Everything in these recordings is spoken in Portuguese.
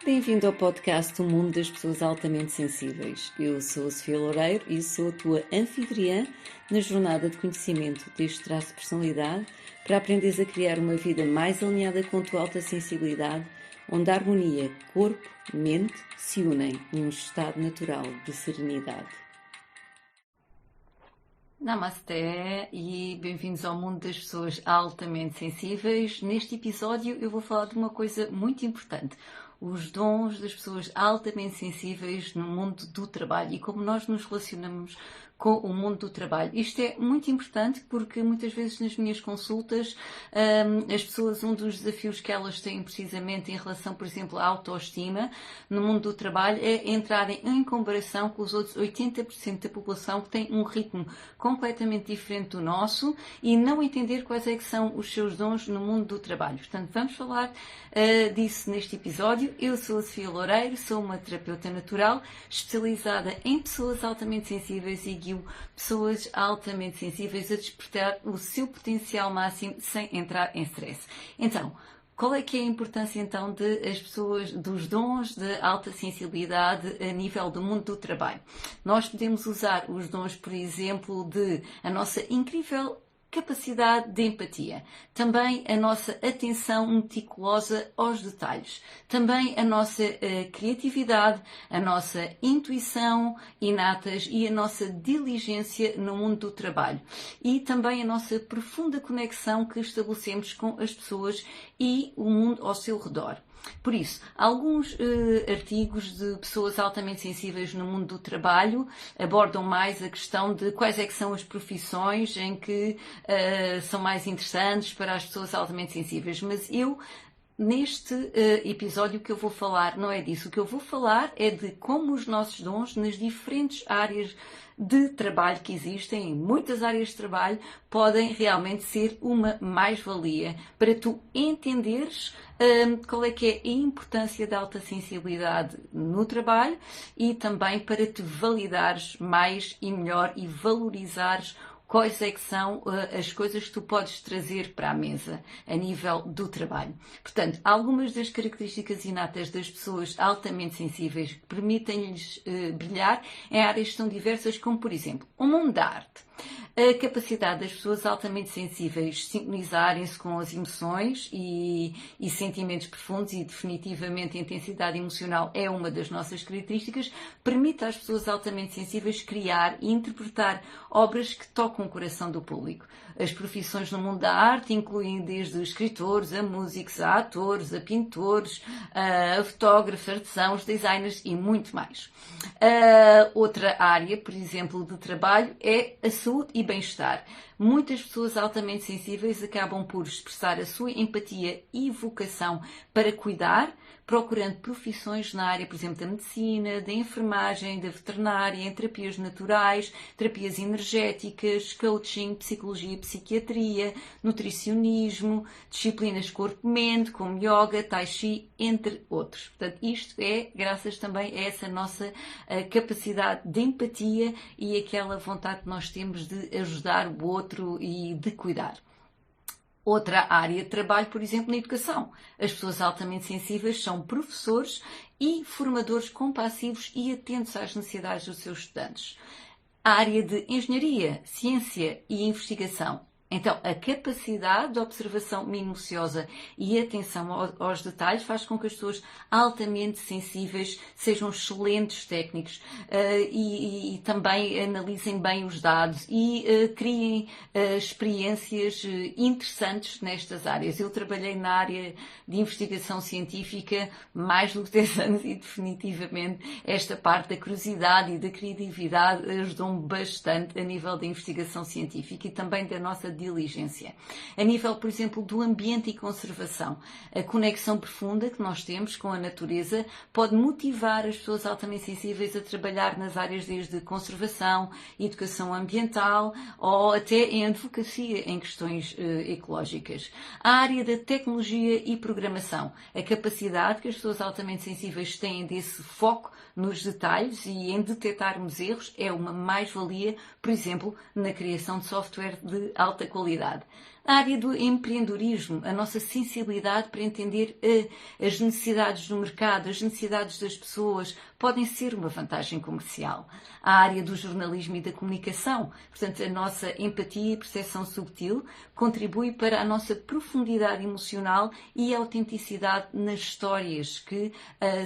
Bem-vindo ao podcast O Mundo das Pessoas Altamente Sensíveis. Eu sou a Sofia Loureiro e sou a tua anfitriã na jornada de conhecimento deste traço de personalidade para aprenderes a criar uma vida mais alinhada com a tua alta sensibilidade, onde a harmonia corpo-mente se unem num estado natural de serenidade. Namasté e bem-vindos ao mundo das pessoas altamente sensíveis. Neste episódio eu vou falar de uma coisa muito importante: os dons das pessoas altamente sensíveis no mundo do trabalho e como nós nos relacionamos com o mundo do trabalho. Isto é muito importante porque muitas vezes nas minhas consultas as pessoas, um dos desafios que elas têm precisamente em relação, por exemplo, à autoestima no mundo do trabalho é entrarem em comparação com os outros 80% da população que tem um ritmo completamente diferente do nosso e não entender quais é que são os seus dons no mundo do trabalho. Portanto, vamos falar disso neste episódio. Eu sou a Sofia Loureiro, sou uma terapeuta natural especializada em pessoas altamente sensíveis e guio pessoas altamente sensíveis a despertar o seu potencial máximo sem entrar em stress. Então, qual é que é a importância então de as pessoas, dos dons de alta sensibilidade a nível do mundo do trabalho? Nós podemos usar os dons, por exemplo, de a nossa incrível capacidade de empatia, também a nossa atenção meticulosa aos detalhes, também a nossa criatividade, a nossa intuição inatas e a nossa diligência no mundo do trabalho e também a nossa profunda conexão que estabelecemos com as pessoas e o mundo ao seu redor. Por isso, alguns artigos de pessoas altamente sensíveis no mundo do trabalho abordam mais a questão de quais é que são as profissões em que são mais interessantes para as pessoas altamente sensíveis, mas neste episódio que eu vou falar não é disso. O que eu vou falar é de como os nossos dons nas diferentes áreas de trabalho que existem, em muitas áreas de trabalho, podem realmente ser uma mais-valia para tu entenderes qual é que é a importância da alta sensibilidade no trabalho e também para te validares mais e melhor e valorizares quais é que são as coisas que tu podes trazer para a mesa a nível do trabalho. Portanto, algumas das características inatas das pessoas altamente sensíveis que permitem-lhes brilhar em áreas tão diversas como, por exemplo, o mundo da arte. A capacidade das pessoas altamente sensíveis sintonizarem-se com as emoções e sentimentos profundos, e definitivamente a intensidade emocional é uma das nossas características, permite às pessoas altamente sensíveis criar e interpretar obras que tocam o coração do público. As profissões no mundo da arte incluem desde escritores, a músicos, a atores, a pintores, a fotógrafos, artesãos, designers e muito mais. Outra área, por exemplo, de trabalho é a saúde e bem-estar. Muitas pessoas altamente sensíveis acabam por expressar a sua empatia e vocação para cuidar, procurando profissões na área, por exemplo, da medicina, da enfermagem, da veterinária, em terapias naturais, terapias energéticas, coaching, psicologia, psiquiatria, nutricionismo, disciplinas corpo-mente, como yoga, tai chi, entre outros. Portanto, isto é graças também a essa nossa capacidade de empatia e aquela vontade que nós temos de ajudar o outro e de cuidar. Outra área de trabalho, por exemplo, na educação. As pessoas altamente sensíveis são professores e formadores compassivos e atentos às necessidades dos seus estudantes. A área de engenharia, ciência e investigação. Então, a capacidade de observação minuciosa e atenção aos detalhes faz com que as pessoas altamente sensíveis sejam excelentes técnicos e também analisem bem os dados e criem experiências interessantes nestas áreas. Eu trabalhei na área de investigação científica mais do que 10 anos e definitivamente esta parte da curiosidade e da criatividade ajudou-me bastante a nível da investigação científica e também da nossa diligência. A nível, por exemplo, do ambiente e conservação, a conexão profunda que nós temos com a natureza pode motivar as pessoas altamente sensíveis a trabalhar nas áreas desde conservação, educação ambiental ou até em advocacia em questões ecológicas. A área da tecnologia e programação, a capacidade que as pessoas altamente sensíveis têm desse foco nos detalhes e em detectarmos erros é uma mais-valia, por exemplo, na criação de software de alta qualidade. A área do empreendedorismo, a nossa sensibilidade para entender as necessidades do mercado, as necessidades das pessoas, podem ser uma vantagem comercial. A área do jornalismo e da comunicação, portanto, a nossa empatia e percepção subtil contribui para a nossa profundidade emocional e a autenticidade nas histórias que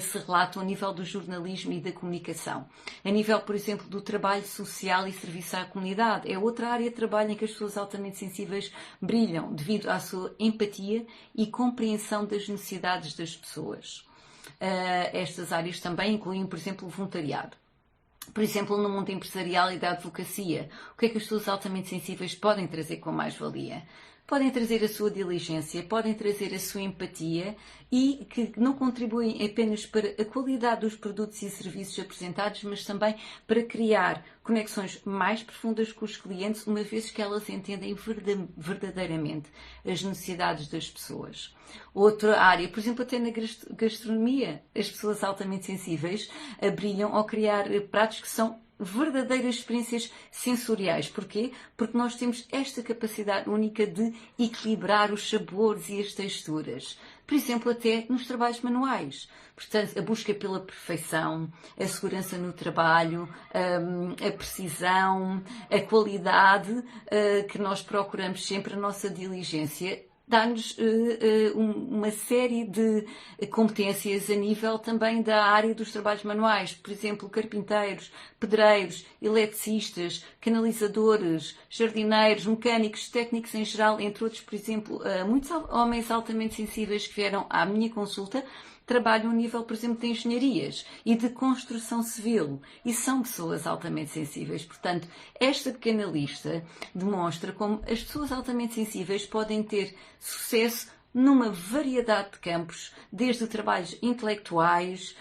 se relatam a nível do jornalismo e da comunicação. A nível, por exemplo, do trabalho social e serviço à comunidade, é outra área de trabalho em que as pessoas altamente sensíveis brilham devido à sua empatia e compreensão das necessidades das pessoas. Estas áreas também incluem, por exemplo, o voluntariado. Por exemplo, no mundo empresarial e da advocacia, o que é que as pessoas altamente sensíveis podem trazer com mais-valia? Podem trazer a sua diligência, podem trazer a sua empatia e que não contribuem apenas para a qualidade dos produtos e serviços apresentados, mas também para criar conexões mais profundas com os clientes, uma vez que elas entendem verdadeiramente as necessidades das pessoas. Outra área, por exemplo, até na gastronomia, as pessoas altamente sensíveis brilham ao criar pratos que são verdadeiras experiências sensoriais. Porquê? Porque nós temos esta capacidade única de equilibrar os sabores e as texturas. Por exemplo, até nos trabalhos manuais. Portanto, a busca pela perfeição, a segurança no trabalho, a precisão, a qualidade que nós procuramos sempre, a nossa diligência, dá-nos uma série de competências a nível também da área dos trabalhos manuais. Por exemplo, carpinteiros, pedreiros, eletricistas, canalizadores, jardineiros, mecânicos, técnicos em geral, entre outros. Por exemplo, muitos homens altamente sensíveis que vieram à minha consulta trabalham a nível, por exemplo, de engenharias e de construção civil e são pessoas altamente sensíveis. Portanto, esta pequena lista demonstra como as pessoas altamente sensíveis podem ter sucesso numa variedade de campos, desde trabalhos intelectuais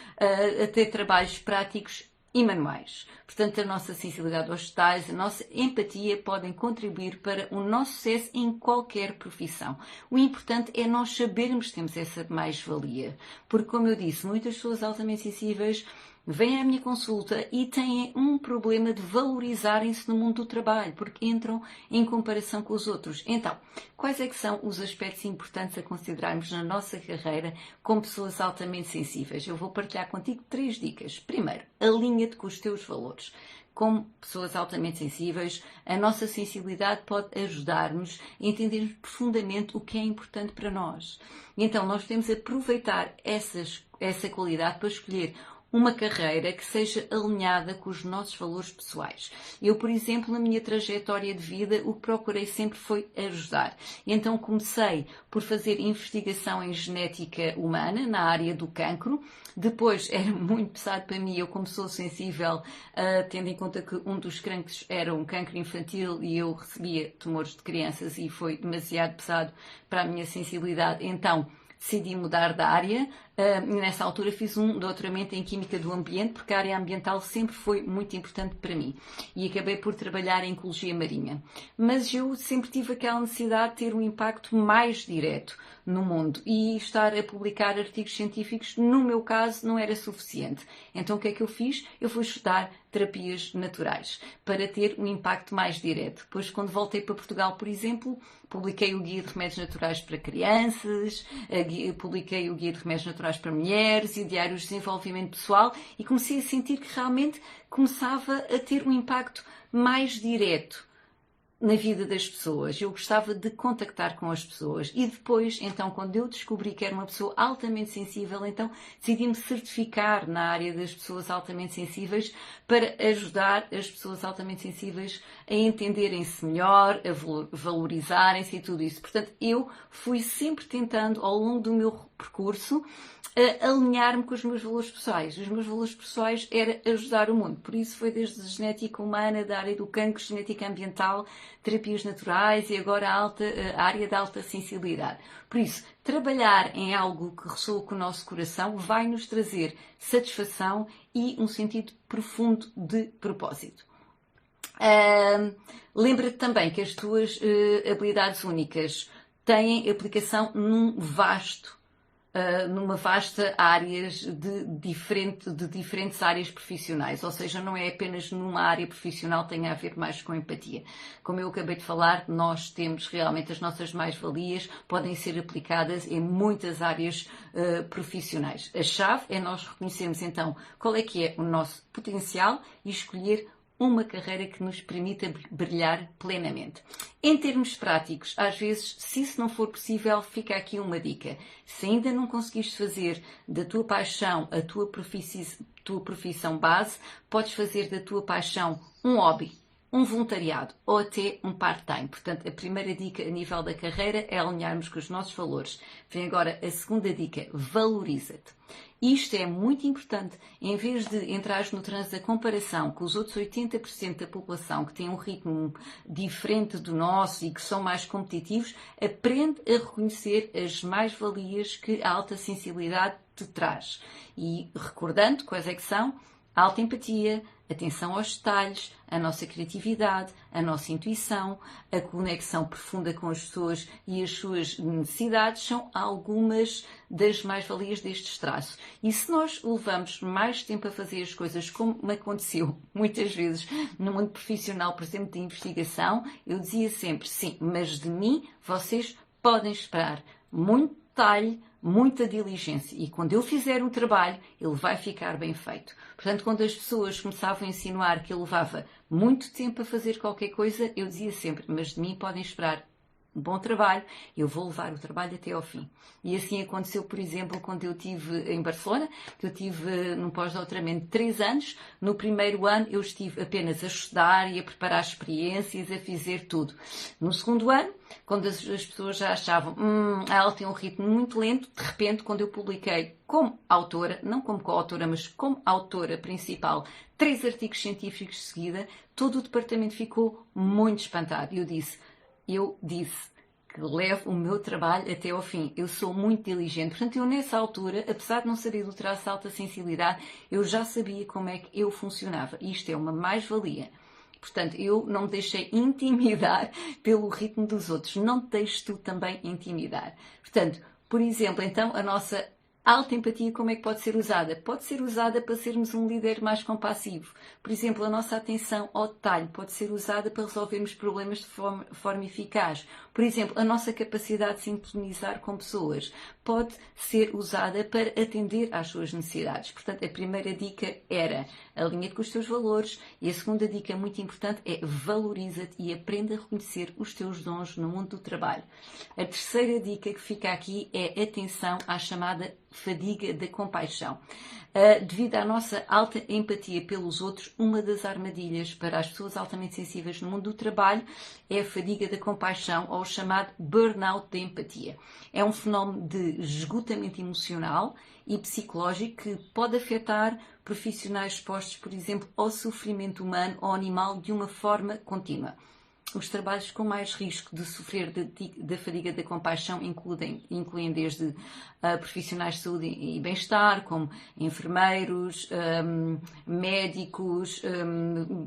até trabalhos práticos e manuais. Portanto, a nossa sensibilidade aos detalhes, a nossa empatia podem contribuir para o nosso sucesso em qualquer profissão. O importante é nós sabermos que temos essa mais-valia. Porque, como eu disse, muitas pessoas altamente sensíveis vêm à minha consulta e têm um problema de valorizarem-se no mundo do trabalho, porque entram em comparação com os outros. Então, quais é que são os aspectos importantes a considerarmos na nossa carreira como pessoas altamente sensíveis? Eu vou partilhar contigo 3 dicas. Primeiro, alinha-te com os teus valores. Como pessoas altamente sensíveis, a nossa sensibilidade pode ajudar-nos a entendermos profundamente o que é importante para nós. Então, nós temos de aproveitar essa qualidade para escolher uma carreira que seja alinhada com os nossos valores pessoais. Eu, por exemplo, na minha trajetória de vida, o que procurei sempre foi ajudar. Então comecei por fazer investigação em genética humana na área do cancro. Depois era muito pesado para mim, eu como sou sensível, tendo em conta que um dos cancros era um cancro infantil e eu recebia tumores de crianças e foi demasiado pesado para a minha sensibilidade. Então decidi mudar de área. Nessa altura fiz um doutoramento em Química do Ambiente, porque a área ambiental sempre foi muito importante para mim. E acabei por trabalhar em Ecologia Marinha. Mas eu sempre tive aquela necessidade de ter um impacto mais direto no mundo. E estar a publicar artigos científicos, no meu caso, não era suficiente. Então o que é que eu fiz? Eu fui estudar terapias naturais, para ter um impacto mais direto. Depois, quando voltei para Portugal, por exemplo, publiquei o Guia de Remédios Naturais para Crianças, publiquei o Guia de Remédios Naturais para Mulheres e o Diário de Desenvolvimento Pessoal e comecei a sentir que realmente começava a ter um impacto mais direto na vida das pessoas. Eu gostava de contactar com as pessoas e depois, então, quando eu descobri que era uma pessoa altamente sensível, então decidi-me certificar na área das pessoas altamente sensíveis para ajudar as pessoas altamente sensíveis a entenderem-se melhor, a valorizarem-se e tudo isso. Portanto, eu fui sempre tentando, ao longo do meu percurso, alinhar-me com os meus valores pessoais. Os meus valores pessoais era ajudar o mundo. Por isso foi desde a genética humana, da área do cancro, genética ambiental, terapias naturais e agora a área da alta sensibilidade. Por isso, trabalhar em algo que ressoa com o nosso coração vai nos trazer satisfação e um sentido profundo de propósito. Lembra-te também que as tuas habilidades únicas têm aplicação num vasto numa vasta áreas de diferentes áreas profissionais, ou seja, não é apenas numa área profissional, tem a ver mais com empatia. Como eu acabei de falar, nós temos realmente as nossas mais-valias, podem ser aplicadas em muitas áreas profissionais. A chave é nós reconhecermos então qual é que é o nosso potencial e escolher uma carreira que nos permita brilhar plenamente. Em termos práticos, às vezes, se isso não for possível, fica aqui uma dica. Se ainda não conseguiste fazer da tua paixão a tua profissão base, podes fazer da tua paixão um hobby, um voluntariado ou até um part-time. Portanto, a primeira dica a nível da carreira é alinharmos com os nossos valores. Vem agora a segunda dica, valoriza-te. Isto é muito importante. Em vez de entrares no trânsito da comparação com os outros 80% da população que têm um ritmo diferente do nosso e que são mais competitivos, aprende a reconhecer as mais-valias que a alta sensibilidade te traz. E recordando quais é que são, a alta empatia, atenção aos detalhes, a nossa criatividade, a nossa intuição, a conexão profunda com as pessoas e as suas necessidades são algumas das mais-valias destes traços. E se nós levamos mais tempo a fazer as coisas como me aconteceu muitas vezes no mundo profissional, por exemplo, de investigação, eu dizia sempre, sim, mas de mim vocês podem esperar muito detalhe, muita diligência. E quando eu fizer o trabalho, ele vai ficar bem feito. Portanto, quando as pessoas começavam a insinuar que eu levava muito tempo a fazer qualquer coisa, eu dizia sempre, mas de mim podem esperar um bom trabalho, eu vou levar o trabalho até ao fim. E assim aconteceu, por exemplo, quando eu estive em Barcelona, que eu estive num pós-doutoramento de 3 anos. No primeiro ano eu estive apenas a estudar e a preparar experiências, a fazer tudo. No segundo ano, quando as pessoas já achavam ela tem um ritmo muito lento, de repente, quando eu publiquei como autora, não como coautora, mas como autora principal, 3 artigos científicos de seguida, todo o departamento ficou muito espantado. Eu disse que levo o meu trabalho até ao fim. Eu sou muito diligente. Portanto, eu nessa altura, apesar de não saber do traço de alta sensibilidade, eu já sabia como é que eu funcionava. Isto é uma mais-valia. Portanto, eu não me deixei intimidar pelo ritmo dos outros. Não te deixes tu também intimidar. Portanto, por exemplo, então, a nossa alta empatia, como é que pode ser usada? Pode ser usada para sermos um líder mais compassivo. Por exemplo, a nossa atenção ao detalhe pode ser usada para resolvermos problemas de forma eficaz. Por exemplo, a nossa capacidade de sintonizar com pessoas pode ser usada para atender às suas necessidades. Portanto, a primeira dica era alinha-te com os teus valores e a segunda dica muito importante é valoriza-te e aprenda a reconhecer os teus dons no mundo do trabalho. A terceira dica que fica aqui é atenção à chamada fadiga da compaixão. Devido à nossa alta empatia pelos outros, uma das armadilhas para as pessoas altamente sensíveis no mundo do trabalho é a fadiga da compaixão, ou o chamado burnout da empatia. É um fenómeno de esgotamento emocional e psicológico que pode afetar profissionais expostos, por exemplo, ao sofrimento humano ou animal de uma forma contínua. Os trabalhos com mais risco de sofrer da fadiga da compaixão incluem desde profissionais de saúde e bem-estar, como enfermeiros, médicos,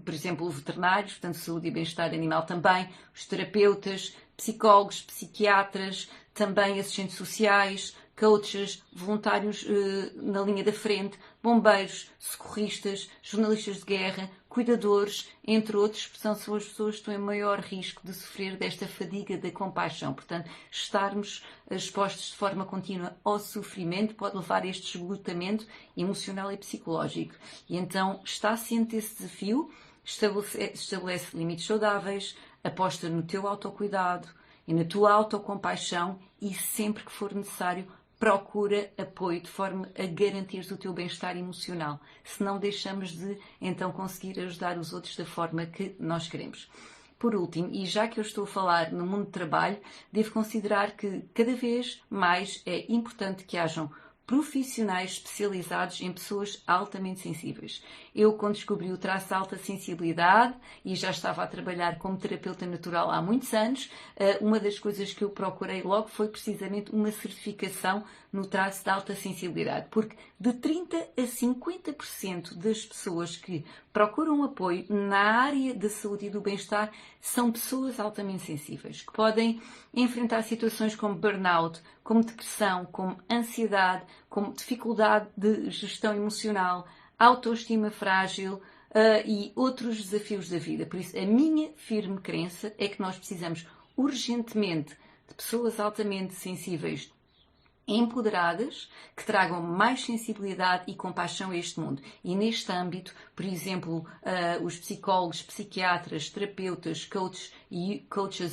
por exemplo, veterinários, portanto, saúde e bem-estar animal também, os terapeutas, psicólogos, psiquiatras, também assistentes sociais, coaches, voluntários na linha da frente, bombeiros, socorristas, jornalistas de guerra, cuidadores, entre outros, são as pessoas que estão em maior risco de sofrer desta fadiga da compaixão. Portanto, estarmos expostos de forma contínua ao sofrimento pode levar a este esgotamento emocional e psicológico. E então, está ciente desse desafio, estabelece limites saudáveis, aposta no teu autocuidado e na tua autocompaixão e sempre que for necessário, procura apoio de forma a garantir o teu bem-estar emocional. Se não deixamos de, então, conseguir ajudar os outros da forma que nós queremos. Por último, e já que eu estou a falar no mundo do trabalho, devo considerar que cada vez mais é importante que hajam profissionais especializados em pessoas altamente sensíveis. Eu, quando descobri o traço de alta sensibilidade e já estava a trabalhar como terapeuta natural há muitos anos, uma das coisas que eu procurei logo foi precisamente uma certificação no traço de alta sensibilidade, porque de 30 a 50% das pessoas que procuram apoio na área da saúde e do bem-estar são pessoas altamente sensíveis, que podem enfrentar situações como burnout, como depressão, como ansiedade, como dificuldade de gestão emocional, autoestima frágil, e outros desafios da vida. Por isso, a minha firme crença é que nós precisamos urgentemente de pessoas altamente sensíveis, empoderadas, que tragam mais sensibilidade e compaixão a este mundo. E neste âmbito, por exemplo, os psicólogos, psiquiatras, terapeutas, coaches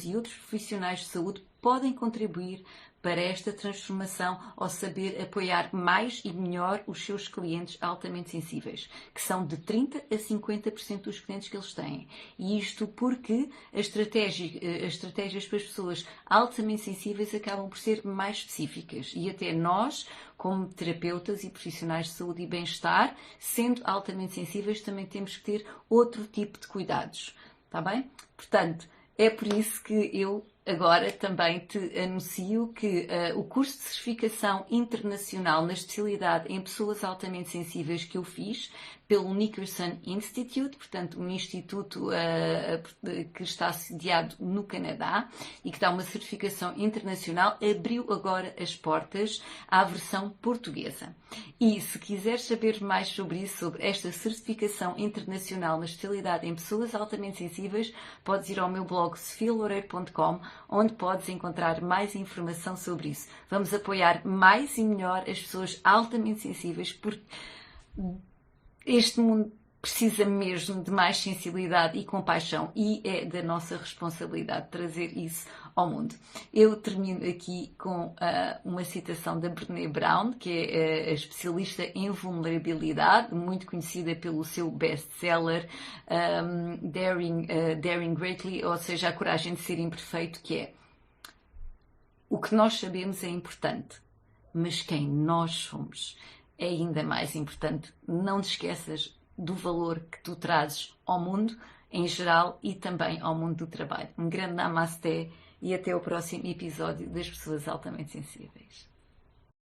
e outros profissionais de saúde podem contribuir para esta transformação ao saber apoiar mais e melhor os seus clientes altamente sensíveis, que são de 30 a 50% dos clientes que eles têm. E isto porque as estratégias para as pessoas altamente sensíveis acabam por ser mais específicas. E até nós, como terapeutas e profissionais de saúde e bem-estar, sendo altamente sensíveis, também temos que ter outro tipo de cuidados. Está bem? Portanto, é por isso que eu agora também te anuncio que o curso de certificação internacional na especialidade em pessoas altamente sensíveis que eu fiz pelo Nickerson Institute, portanto um instituto que está sediado no Canadá e que dá uma certificação internacional, abriu agora as portas à versão portuguesa. E se quiseres saber mais sobre isso, sobre esta certificação internacional na especialidade em pessoas altamente sensíveis, podes ir ao meu blog sofialoureiro.com, onde podes encontrar mais informação sobre isso. Vamos apoiar mais e melhor as pessoas altamente sensíveis, porque este mundo precisa mesmo de mais sensibilidade e compaixão e é da nossa responsabilidade trazer isso ao mundo. Eu termino aqui com uma citação da Brené Brown, que é a especialista em vulnerabilidade, muito conhecida pelo seu best-seller Daring Greatly, ou seja, a coragem de ser imperfeito, que é: o que nós sabemos é importante, mas quem nós somos é ainda mais importante. Não te esqueças do valor que tu trazes ao mundo em geral e também ao mundo do trabalho. Um grande namasté e até o próximo episódio das Pessoas Altamente Sensíveis.